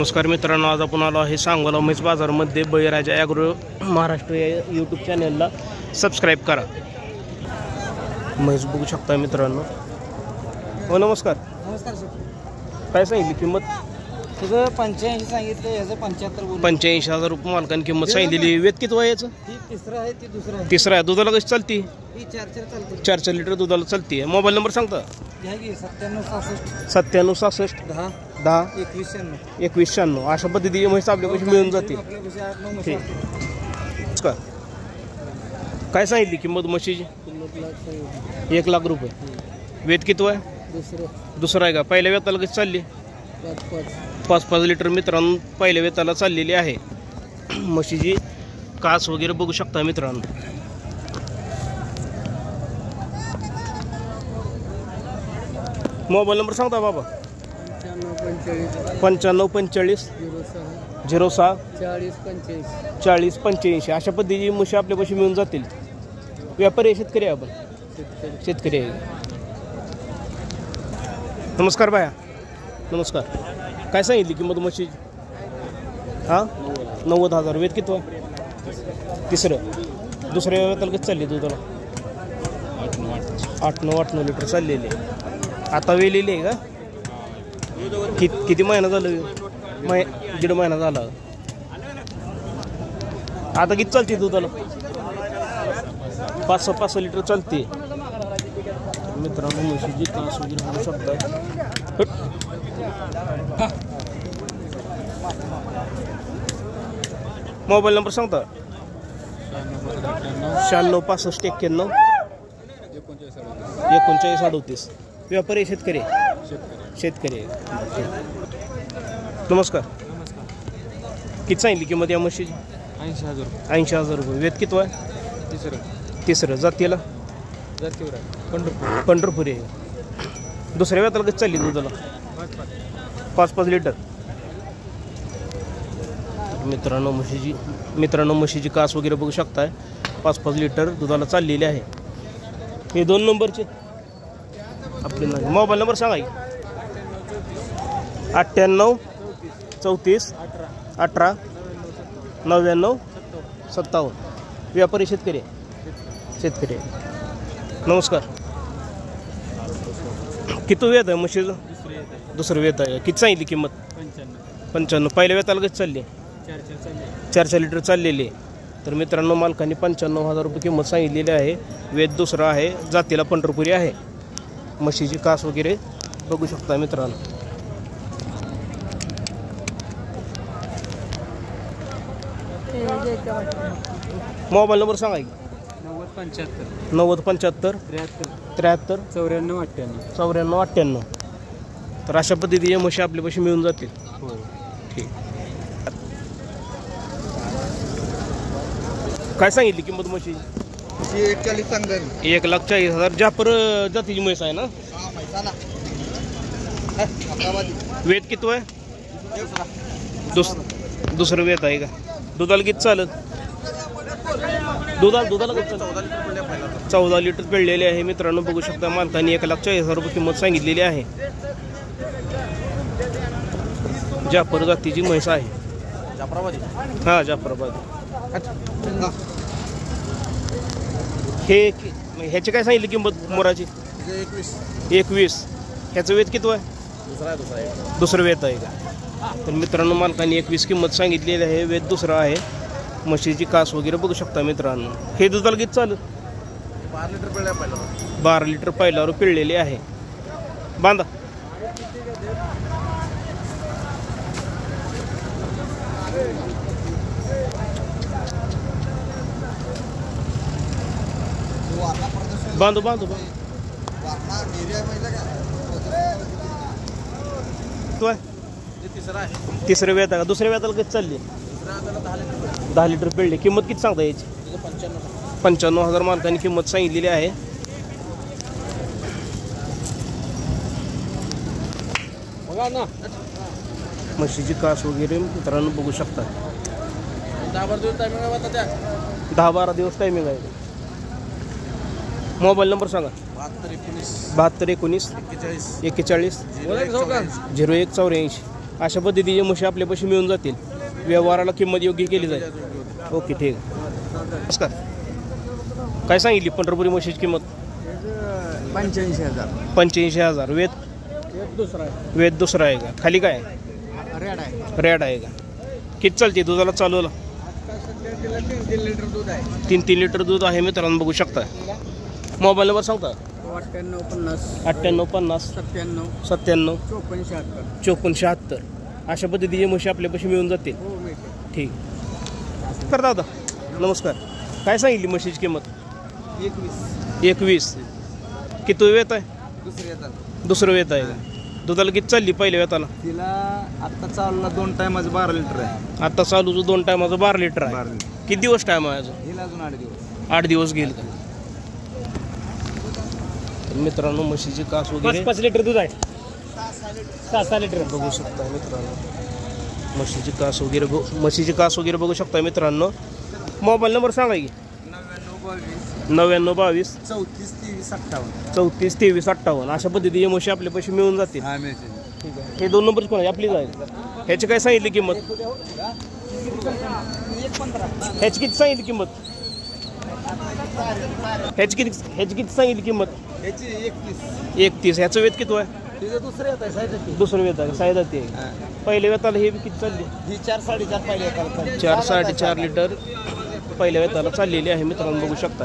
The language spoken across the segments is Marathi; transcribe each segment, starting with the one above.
नमस्कार मित्रांनो, आज आपण आलो आहे सांगोला म्हैस बाजारमध्ये. बळीराजा ॲग्रो महाराष्ट्र या यूट्यूब चॅनलला सबस्क्राईब करा. म्हैस बघू शकता मित्रांनो. हो नमस्कार. नमस्कार सर. काय सांगितली किंमत? तुझं 85 सांगितलं, याचं 75 बोल. 85,000 रुपये मालकाने किंमत सांगितलेली. वेत किती याचं? ही तिसरं आहे, ती दुसरं आहे. तिसरा आहे. दुधाला कशी चालती? ही 4 चालते. 4 लिटर दुधाला चालते. मोबाईल नंबर सांगता? घ्या की 97 97 66 10 10 21 96. 21 96. अशा पद्धतीने म्हैस आपल्यापाशी मिळून जाते. आपल्यापाशी 8-9 म्हशी ठीक. असतात. नमस्कार. काय सांगितली किंमत म्हशीची? 1 लाख रुपये. वेत किती आहे? दुसरा आहे का? पहिल्या वेताला कशी चालली? 5-5 लिटर मित्रांनो पहिल्या वेताला चाललेली आहे. म्हशीची कास वगैरे बघू शकता मित्रांनो. मोबाईल नंबर सांगता बाबा? 95 45 06 40 85. अशा पद्धतीची म्हशी आपल्यापाशी मिळून जातील. व्यापारी आहे, शेतकरी आहे आपण? शेतकरी आहे. नमस्कार बाया. नमस्कार. काय सांगितली किंमत म्हशीची? हां 90,000. वेत किती? तिसरं. दुसऱ्या वेताला किती चालली तुझ्याला? 8-9 लिटर चाललेली. आता वेलेली आहे का? किती महिना झालं? 1.5 महिना झाला. आता किती चालते दुधाला? 5-6 लिटर चालते मित्रांनो. म्हशीची कास वगैरे होऊ शकतात. मोबाईल नंबर सांगता? 96 65 91 39 38. व्यापारी शेतकरी? शेतकरी. नमस्कार. किती सांगितली किंमत या म्हशीची? 80,000 रुपये. वेत किती आहे? तिसरं. जातीला? पंढरपुरी आहे. दुसऱ्या वेताला कधी चालली दुधाला? 5-5 लिटर मित्रांनो म्हशीची कास वगैरे बघू शकताय. 5-5 लिटर दुधाला चाललेली आहे. हे 2 नंबरचे आपले. मोबाईल नंबर सांगा? 98 34 18 99 57. व्यापारी शेतकरी? शेतकरी. नमस्कार. किती वेत आहे म्हशीचं? दुसरं वेत आहे. किती सांगितली किंमत? 95. पहिल्या वेताला कशी चालली? 4 लिटर चाललेली. तर मित्रांनो मालकांनी 95,000 रुपये किंमत सांगितलेली आहे. वेत दुसरा आहे. जातीला पंढरपुरी आहे. म्हशीची कास वगैरे बघू शकता मित्रांनो. मोबाईल नंबर सांगा? 90 75 73 94 98. तर अशा पद्धतीने म्हशी आपल्यापाशी मिळून जातील. ठीक. काय सांगितली किंमत म्हशीची? 1,40,000. जापर जातीची म्हैस आहे ना? वेत किती आहे? दुसरं वेत आहे का? दुधाला किती चालत? दुधाला किती चालत? 14 लिटर पिळलेले आहे मित्रांनो. बघू शकता मालकाने 1,40,000 रुपये किंमत सांगितलेली आहे. जापर जातीची म्हैस आहे. हां जाफराबादी. ह्याची काय सांगितली किंमत मोराची? 21. ह्याचं वेत किती आहे? दुसरं वेत आहे का? तर मित्रांनो मालकाने 21 किंमत सांगितलेली आहे. वेत दुसरा आहे. म्हशीची कास वगैरे बघू शकता मित्रांनो. हे दुधाला किती चालू? 12 लिटर पहिल्यावर पिळलेली आहे. बांधा. बांधू. तिसरं वेत आहे का? दुसऱ्या वेताला किती चालली? 10 लिटर पिळली. किंमत किती सांगता याची? 95,000 मालकांनी किंमत सांगितलेली आहे. म्हशीची कास वगैरे मित्रांनो बघू शकता. 10-12 दिवस टायमिंग आहे. मोबाईल नंबर सांगा? 72 19 41 01 84. अशा पद्धतीचे म्हशी आपल्यापाशी मिळून जातील. व्यवहाराला किंमत योग्य केली जाईल. ओके ठीक आहे. नमस्कार. काय सांगितली पंढरपुरी म्हशीची किंमत? 85,000. 85,000. वेद दुसरा आहे का? खाली काय रेड आहे. रेड आहे का? किती चालते दुधाला चालवला? 3 लिटर दूध आहे. 3 लिटर दूध आहे मित्रांनो, बघू शकता. मोबाईल नंबर सांगता? 98 50 98 50 97 97 54 76. 54 76. अशा पद्धतीचे म्हशी आपल्यापाशी मिळून जातील. हो मिळते. ठीक. कर दादा नमस्कार. काय सांगितली म्हशीची किंमत? 21. किती वेत आहे? दुसरी येतात. दुसरं वेत आहे का? दुधाला किती चालली पहिल्या वेताला? तिला आत्ता चालला 2 टायमाचं 12 लिटर आहे. आता चालूचं 2 टायमाचं 12 लिटर आहे. 12 लिटर. किती दिवस टाईम आहे अजून? हिला अजून 8 दिवस. 8 दिवस घेईल का? तर मित्रांनो म्हशीची कास वगैरे 5 लिटर दूध आहे. 6 लिटर बघू शकता मित्रांनो. म्हशीची कास वगैरे बघू शकता मित्रांनो. मोबाईल नंबर सांगा की? 99 22 99 22 34 23 58. 34 23 58. अशा पद्धतीचे म्हशी आपल्यापाशी मिळून जातील. हा मिळते. ठीक आहे. हे 2 नंबरची कोण आहे? आपलीच आहे. ह्याची काय सांगितली किंमत? ह्याची किती सांगितली किंमत? ह्याची किती सांगितली किंमत? याची 31. 31. ह्याचं वेत किती आहे? तिचं दुसरं येत आहे साईड. दुसरं वेत आहे. सायदाती आहे. पहिल्या वेताला हे किती चालली? ही 4 4.5 पाहिजे. 4 4.5 लिटर पहिल्या वेताला चाललेली आहे मित्रांनो, बघू शकता.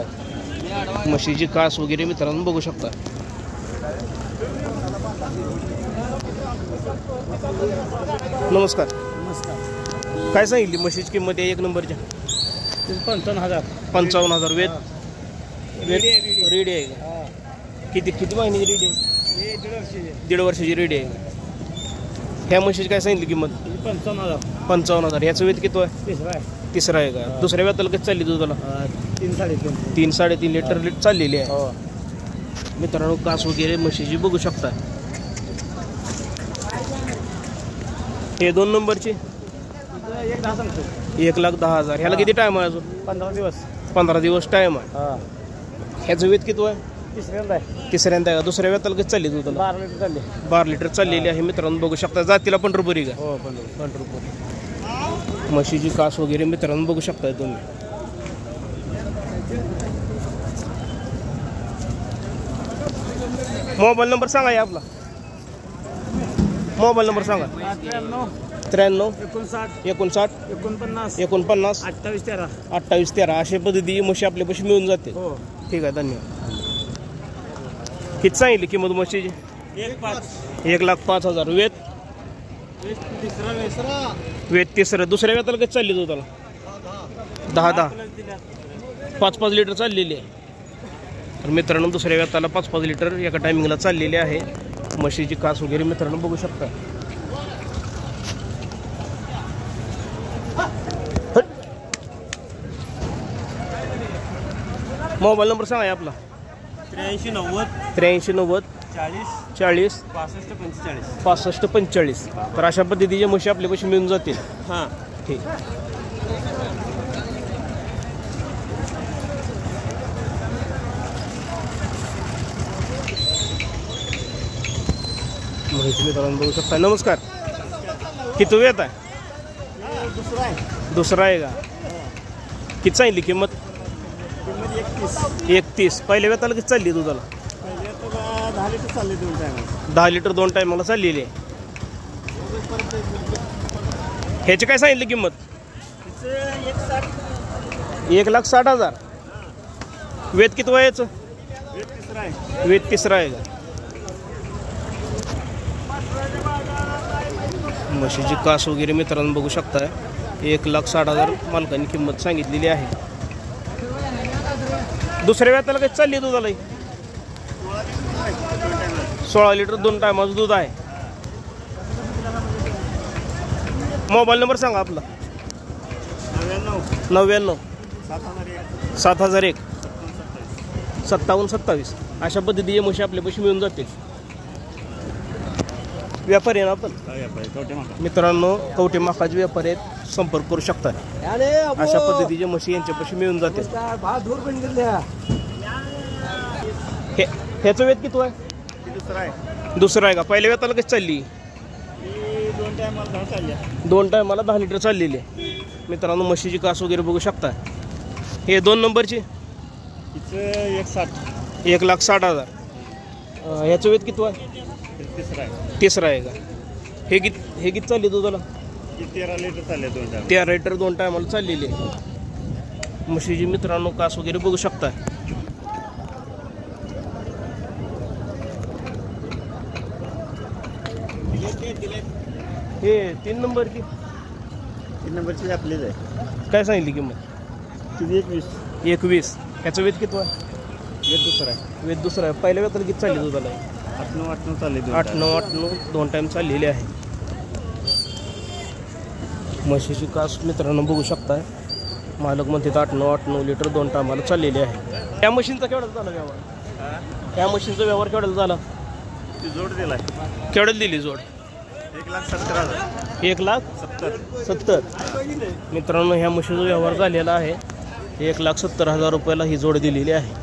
म्हशीची कास वगैरे मित्रांनो बघू शकता. नमस्कार. काय सांगितली म्हशीची किंमत आहे 1 नंबरच्या? 55,000. 55,000. वेत रेडी आहे का? किती महिन्याची रेडी आहे? 1.5 वर्षाची रेडी आहे. ह्या म्हशीची काय सांगितली किंमत? 55,000. 55,000. ह्याचं वेत किती आहे? तिसरा आहे का? दुसऱ्या वेताला किती चालली दुधाला? 3 3.5. 3 3.5 लिटर चाललेली आहे. मित्रांनो कास वगैरे म्हशीची बघू शकता. हे 2 नंबरची 1,10,000. ह्याला किती टाईम आहे अजून? 15 दिवस. 15 दिवस टाईम आहे. ह्याचं वेत किती आहे? तिसऱ्यांदा आहे. तिसऱ्यांदा आहे का? दुसऱ्या वेताला किती चालली दुधाला? 12 लिटर चालले. 12 लिटर चाललेली आहे मित्रांनो, बघू शकता. जातीला पंढरपुरी का? हो पंढरपूर. म्हशीची कास वगैरे मित्रांनो बघू शकताय तुम्ही. मोबाईल नंबर सांगा या आपला. मोबाईल नंबर सांगा. 93 59 59 49 49 28 13. 28 13. अशा पद्धती म्हशी आपल्यापाशी मिळून जाते. हो ठीक आहे. धन्यवाद. किती सांगितली किंमत म्हशीची? 1,05,000. वेत तिसरं. दुसऱ्या वेताला किती चालली दुधाला? 10 5 लिटर चाललेली आहे. तर मित्रांनो दुसऱ्या वेताला 5 लिटर एका टायमिंगला चाललेली आहे. म्हशीची कास वगैरे मित्रांनो बघू शकता. मोबाईल नंबर सांगा आपला. 83 90 83 90 40 40 65 45. 65 45. तर अशा पद्धतीचे म्हशी आपल्यापाशी मिळून जातील. हां ठीक. म्हशी मित्रांनो बघू शकता. नमस्कार. किती वेत आहे? दुसरा आहे का? किती सांगितली किंमत? 31. पहिल्या वेताला किती चालली दुधाला? 10 लिटर चालले 2 टायमाला. 10 लिटर 2 टायमाला चाललेली आहे. ह्याची काय सांगितली किंमत? 1,60,000. वेत किती वयाचं? वेत तिसरा आहे का? म्हशीची कास वगैरे मित्रांनो बघू शकताय. 1,60,000 मालकांनी किंमत सांगितलेली आहे. दुसऱ्या वेताला काही चालली दुधाला? 16 लिटर 2 टायमाचं दूध आहे. मोबाईल नंबर सांगा आपला. 99 7001 57 27. अशा पद्धतीचे म्हशी आपल्यापाशी मिळून जातील. व्यापारी आहे ना आपण मित्रांनो, कवटे माकाचे व्यापारी आहेत, संपर्क करू शकता. अशा पद्धतीचे म्हशी यांच्यापाशी मिळून जातील. ह्याचं वेत किती आहे? दुसरा आहे का? पहिल्या वेताला कशी चालली? 2 टायमाला 10 लिटर चाललेली आहे मित्रांनो. म्हशीची कास वगैरे बघू शकता. हे 2 नंबरची 1,60,000. ह्याचं वेत किती आहे? तिसरा आहे का? हे किती चालली दुधाला? 13 लिटर चालले 2 टाइम. 13 लिटर 2 टायमाला चाललेली आहे म्हशीची मित्रांनो. कास वगैरे बघू शकता. हे 3 नंबरची 3 नंबरची आपलीच आहे. काय सांगितली किंमत? ती 21. ह्याचं वेत किती आहे? वेद दुसरा आहे. वेत दुसरा आहे. पहिल्या वेताला किती चालली दुधाला? 8-9 चालले 8-9 2 टाईम चाललेले आहे म्हशीची कास मित्रांनो बघू शकताय. मालक म्हणते 8-9 लिटर 2 टायमाला चाललेली आहे. त्या मशीनचा केवढा झाला व्यवहार? त्या मशीनचा व्यवहार केवढा झाला? ती जोड दिलाय. केवढ्याला दिली जोड? 1,70,000. 1,70,000 मित्रांनो. ह्या म्हशीचा व्यवहार झालेला आहे. 1,70,000 रुपयाला ही जोड दिलेली आहे.